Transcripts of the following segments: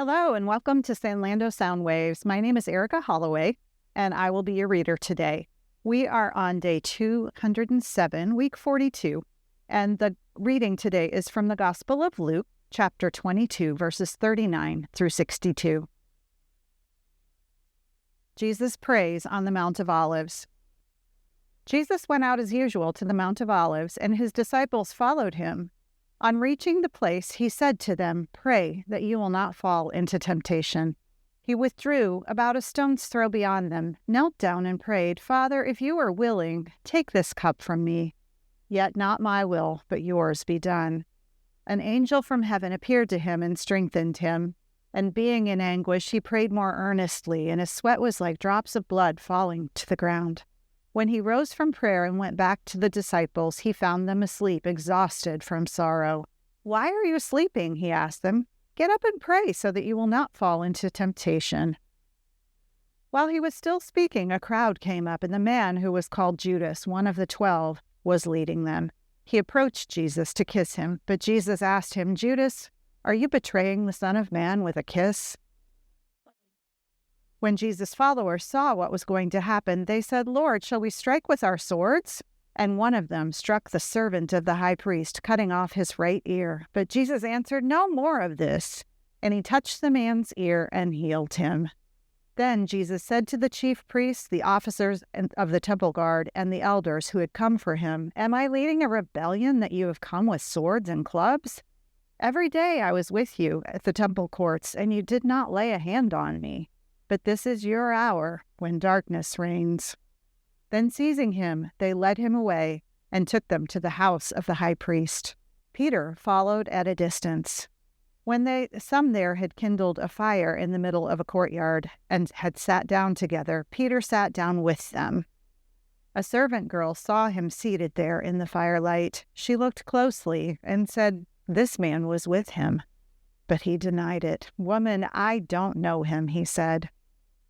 Hello and welcome to Sanlando Sound Waves. My name is Erica Holloway, and I will be your reader today. We are on day 207, week 42, and the reading today is from the Gospel of Luke, chapter 22, verses 39 through 62. Jesus prays on the Mount of Olives. Jesus went out as usual to the Mount of Olives, and his disciples followed him. On reaching the place, he said to them, "Pray that you will not fall into temptation." He withdrew about a stone's throw beyond them, knelt down and prayed, "Father, if you are willing, take this cup from me. Yet not my will, but yours be done." An angel from heaven appeared to him and strengthened him. And being in anguish, he prayed more earnestly, and his sweat was like drops of blood falling to the ground. When he rose from prayer and went back to the disciples, he found them asleep, exhausted from sorrow. "Why are you sleeping?" he asked them. "Get up and pray so that you will not fall into temptation." While he was still speaking, a crowd came up, and the man who was called Judas, one of the 12, was leading them. He approached Jesus to kiss him, but Jesus asked him, "Judas, are you betraying the Son of Man with a kiss?" When Jesus' followers saw what was going to happen, they said, "Lord, shall we strike with our swords?" And one of them struck the servant of the high priest, cutting off his right ear. But Jesus answered, "No more of this." And he touched the man's ear and healed him. Then Jesus said to the chief priests, the officers of the temple guard, and the elders who had come for him, "Am I leading a rebellion that you have come with swords and clubs? Every day I was with you at the temple courts, and you did not lay a hand on me. But this is your hour when darkness reigns." Then seizing him, they led him away and took them to the house of the high priest. Peter followed at a distance. When some there had kindled a fire in the middle of a courtyard and had sat down together, Peter sat down with them. A servant girl saw him seated there in the firelight. She looked closely and said, "This man was with him." But he denied it. "Woman, I don't know him," he said.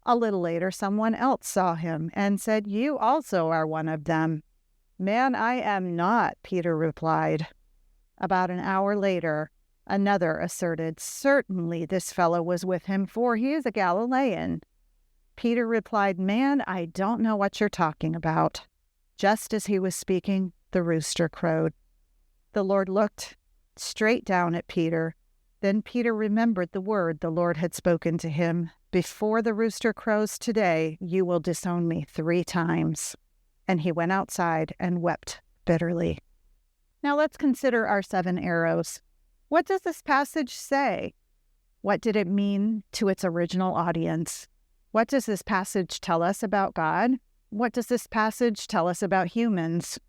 A little later, someone else saw him and said, "You also are one of them." "Man, I am not," Peter replied. About an hour later, another asserted, "Certainly this fellow was with him, for he is a Galilean." Peter replied, "Man, I don't know what you're talking about." Just as he was speaking, the rooster crowed. The Lord looked straight down at Peter. Then Peter remembered the word the Lord had spoken to him. "Before the rooster crows today, you will disown me 3 times. And he went outside and wept bitterly. Now let's consider our 7 arrows. What does this passage say? What did it mean to its original audience? What does this passage tell us about God? What does this passage tell us about humans?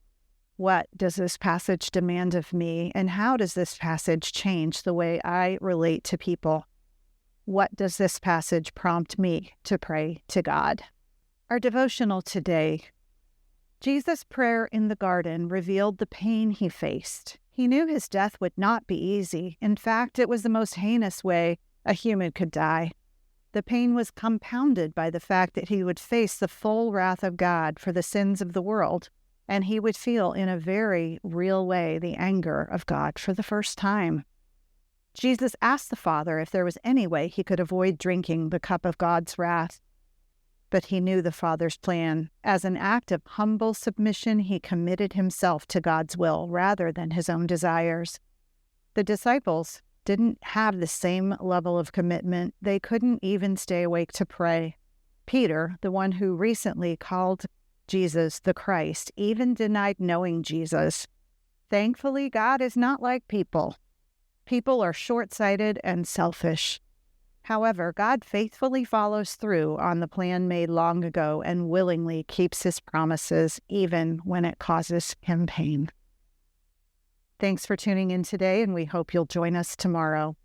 What does this passage demand of me, and how does this passage change the way I relate to people? What does this passage prompt me to pray to God? Our devotional today. Jesus' prayer in the garden revealed the pain he faced. He knew his death would not be easy. In fact, it was the most heinous way a human could die. The pain was compounded by the fact that he would face the full wrath of God for the sins of the world, and he would feel in a very real way the anger of God for the first time. Jesus asked the Father if there was any way he could avoid drinking the cup of God's wrath. But he knew the Father's plan. As an act of humble submission, he committed himself to God's will rather than his own desires. The disciples didn't have the same level of commitment. They couldn't even stay awake to pray. Peter, the one who recently called Jesus the Christ, even denied knowing Jesus. Thankfully, God is not like people. People are short-sighted and selfish. However, God faithfully follows through on the plan made long ago and willingly keeps his promises even when it causes him pain. Thanks for tuning in today, and we hope you'll join us tomorrow.